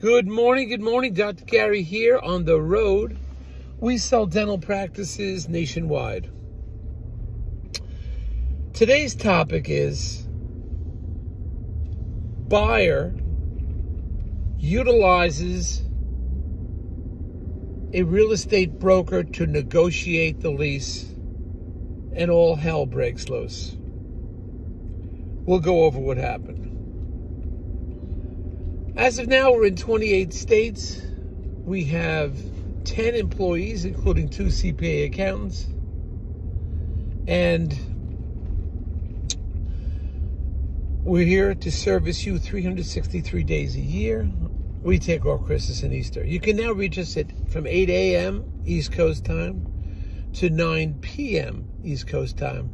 Good morning, Dr. Gary here on the road. We sell dental practices nationwide. Today's topic is buyer utilizes a real estate broker to negotiate the lease and all hell breaks loose. We'll go over what happened. As of now, we're in 28 states. We have 10 employees, including 2 CPA accountants. And we're here to service you 363 days a year. We take off Christmas and Easter. You can now reach us from 8 a.m. East Coast time to 9 p.m. East Coast time.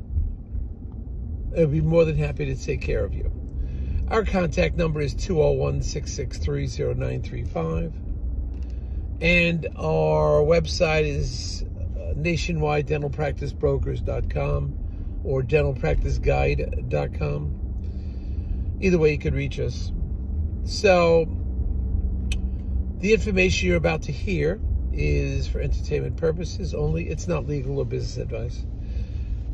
I'll be more than happy to take care of you. Our contact number is 201-663-0935. And our website is nationwidedentalpracticebrokers.com or dentalpracticeguide.com. Either way, you could reach us. So, the information you're about to hear is for entertainment purposes only. It's not legal or business advice.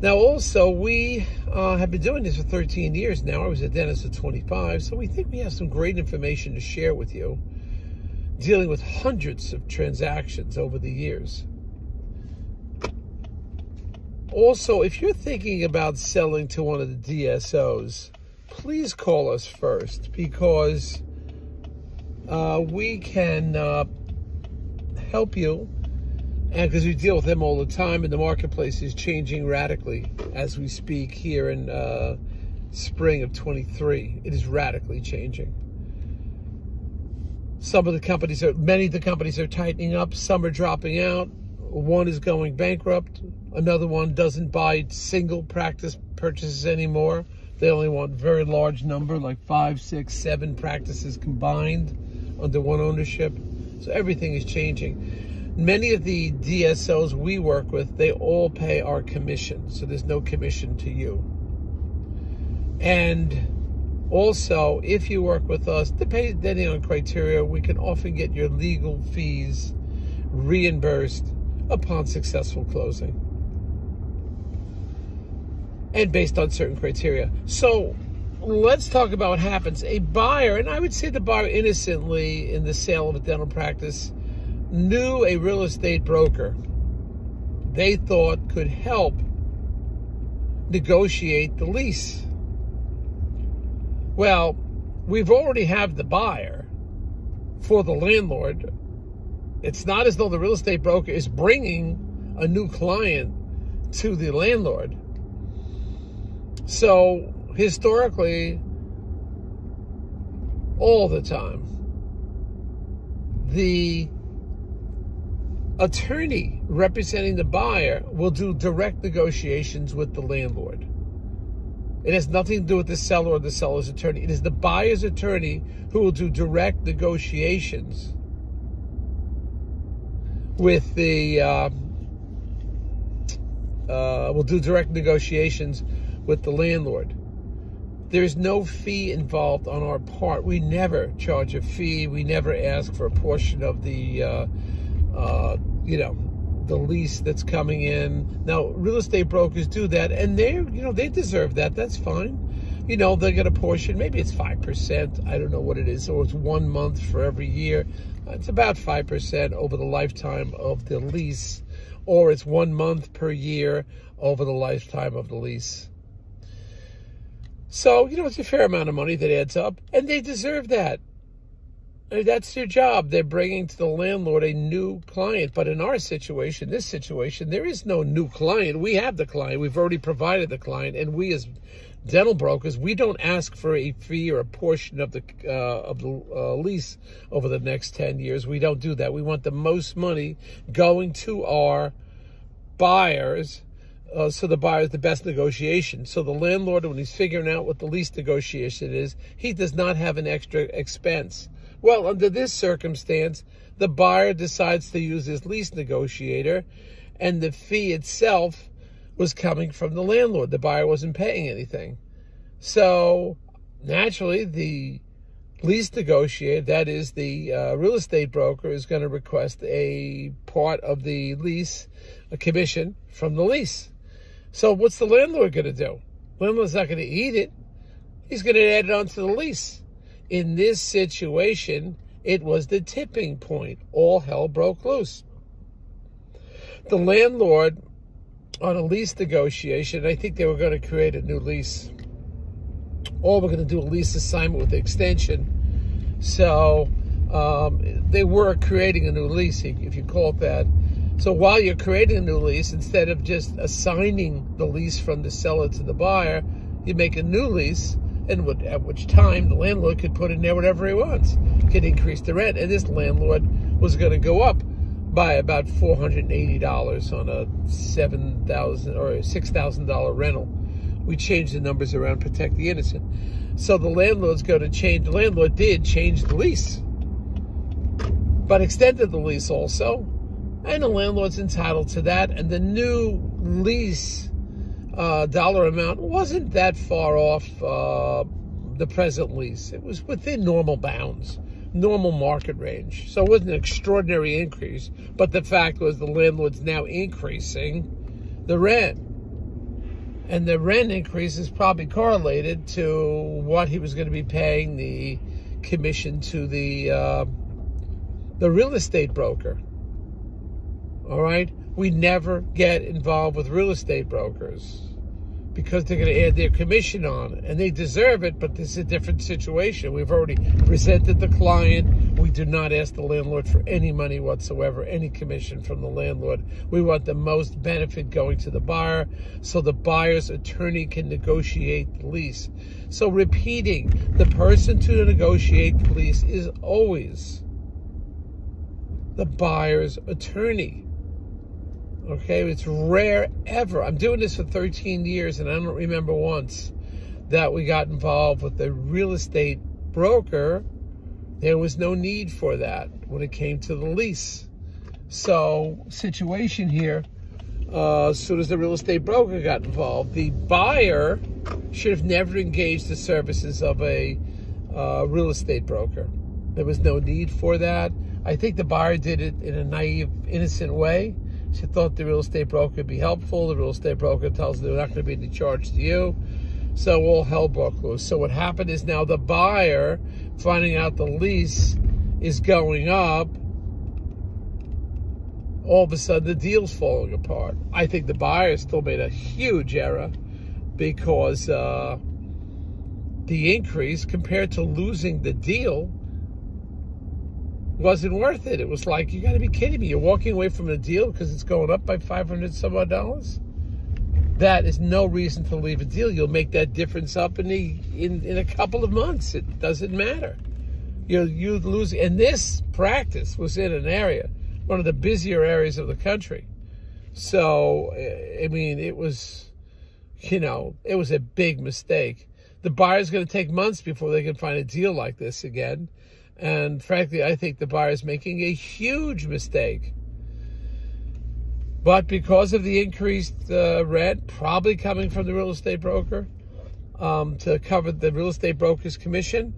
Now, also, we have been doing this for 13 years now. I was a dentist for 25, so we think we have some great information to share with you, dealing with hundreds of transactions over the years. Also, if you're thinking about selling to one of the DSOs, please call us first, because we can help you. And because we deal with them all the time, and the marketplace is changing radically as we speak here in spring of 23. It is radically changing. Many of the companies are tightening up. Some are dropping out. One is going bankrupt. Another one doesn't buy single practice purchases anymore. They only want a very large number, like 5, 6, 7 practices combined under one ownership. So everything is changing. Many of the DSOs we work with, they all pay our commission, so there's no commission to you. And also, if you work with us, depending on criteria, we can often get your legal fees reimbursed upon successful closing, and based on certain criteria. So let's talk about what happens. A buyer, and I would say the buyer innocently in the sale of a dental practice, knew a real estate broker they thought could help negotiate the lease. Well, we've already have the buyer for the landlord. It's not as though the real estate broker is bringing a new client to the landlord. So historically, all the time, the attorney representing the buyer will do direct negotiations with the landlord. It has nothing to do with the seller or the seller's attorney. It is the buyer's attorney who will do direct negotiations with the landlord. There's no fee involved on our part. We never charge a fee. We never ask for a portion of the the lease that's coming in. Now, real estate brokers do that, and they deserve that. That's fine. They get a portion. Maybe it's 5%. I don't know what it is. So it's 1 month for every year. It's about 5% over the lifetime of the lease, or it's 1 month per year over the lifetime of the lease. So, it's a fair amount of money that adds up, and they deserve that. That's their job. They're bringing to the landlord a new client. But in this situation, there is no new client. We have the client. We've already provided the client. And we as dental brokers, we don't ask for a fee or a portion of the lease over the next 10 years. We don't do that. We want the most money going to our buyers, so the buyer's the best negotiation. So the landlord, when he's figuring out what the lease negotiation is, he does not have an extra expense. Well, under this circumstance, the buyer decides to use his lease negotiator, and the fee itself was coming from the landlord. The buyer wasn't paying anything. So naturally, the lease negotiator, that is the real estate broker, is going to request a part of the lease, a commission from the lease. So what's the landlord going to do? Landlord's not going to eat it. He's going to add it onto the lease. In this situation, it was the tipping point. All hell broke loose. The landlord, on a lease negotiation, I think they were going to create a new lease. Or we're going to do a lease assignment with the extension. So they were creating a new lease, if you call it that. So while you're creating a new lease, instead of just assigning the lease from the seller to the buyer, you make a new lease, and at which time the landlord could put in there whatever he wants, could increase the rent. And this landlord was going to go up by about $480 on a $7,000 or $6,000 rental. We changed the numbers around to protect the innocent. So the landlord's going to change. The landlord did change the lease, but extended the lease also. And the landlord's entitled to that. And the new lease dollar amount wasn't that far off the present lease. It was within normal bounds, normal market range. So it wasn't an extraordinary increase. But the fact was the landlord's now increasing the rent. And the rent increase is probably correlated to what he was going to be paying the commission to the real estate broker. All right? We never get involved with real estate brokers because they're going to add their commission on it. And they deserve it, but this is a different situation. We've already presented the client. We do not ask the landlord for any money whatsoever, any commission from the landlord. We want the most benefit going to the buyer so the buyer's attorney can negotiate the lease. So repeating, the person to negotiate the lease is always the buyer's attorney. Okay, it's rare ever. I'm doing this for 13 years, and I don't remember once that we got involved with the real estate broker. There was no need for that when it came to the lease. So, situation here, as soon as the real estate broker got involved, the buyer should have never engaged the services of a real estate broker. There was no need for that. I think the buyer did it in a naive, innocent way. She thought the real estate broker would be helpful. The real estate broker tells them they're not going to be any charge to you. So all hell broke loose. So what happened is now the buyer, finding out the lease is going up, all of a sudden the deal's falling apart. I think the buyer still made a huge error because the increase compared to losing the deal wasn't worth it. It was like, you got to be kidding me. You're walking away from a deal because it's going up by $500 some odd dollars. That is no reason to leave a deal. You'll make that difference up in a couple of months. It doesn't matter. You lose. And this practice was in an area, one of the busier areas of the country. So, I mean, it was a big mistake. The buyer's going to take months before they can find a deal like this again. And frankly, I think the buyer is making a huge mistake. But because of the increased rent, probably coming from the real estate broker, to cover the real estate broker's commission,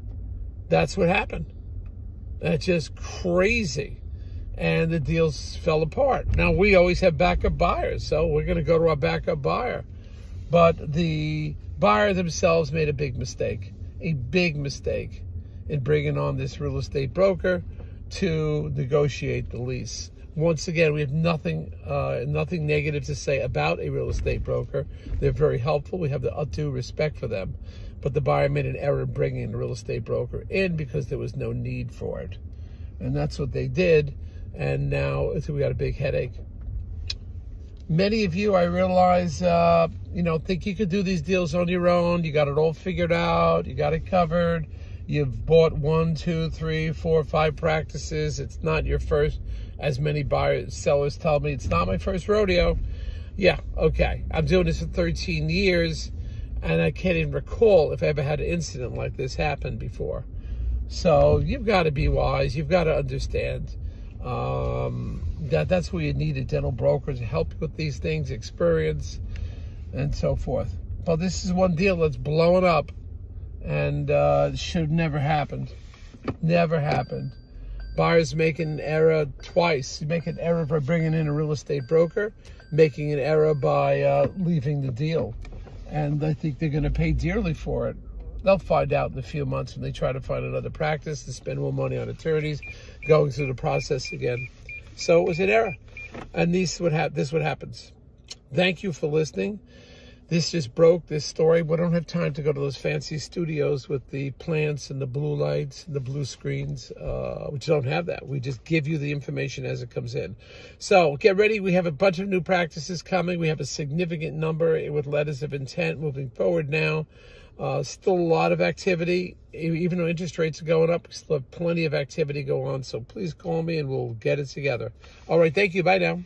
that's what happened. That's just crazy. And the deals fell apart. Now, we always have backup buyers, so we're going to go to our backup buyer. But the buyer themselves made a big mistake in bringing on this real estate broker to negotiate the lease. Once again, we have nothing negative to say about a real estate broker. They're very helpful. We have the due respect for them. But the buyer made an error bringing the real estate broker in because there was no need for it. And that's what they did. And now we got a big headache. Many of you, I realize, think you could do these deals on your own. You got it all figured out. You got it covered. You've bought 1, 2, 3, 4, 5 practices. It's not your first, as many sellers tell me, it's not my first rodeo. Yeah, okay. I'm doing this for 13 years, and I can't even recall if I ever had an incident like this happen before. So you've got to be wise. You've got to understand that's where you need a dental broker to help you with these things, experience, and so forth. But this is one deal that's blowing up. And it should have never happened. Never happened. Buyers making an error twice. You make an error by bringing in a real estate broker, making an error by leaving the deal. And I think they're going to pay dearly for it. They'll find out in a few months when they try to find another practice to spend more money on attorneys, going through the process again. So it was an error. And this is what happens. Thank you for listening. This just broke, this story. We don't have time to go to those fancy studios with the plants and the blue lights and the blue screens. We just don't have that. We just give you the information as it comes in. So get ready. We have a bunch of new practices coming. We have a significant number with letters of intent moving forward now. Still a lot of activity. Even though interest rates are going up, we still have plenty of activity going on. So please call me and we'll get it together. All right. Thank you. Bye now.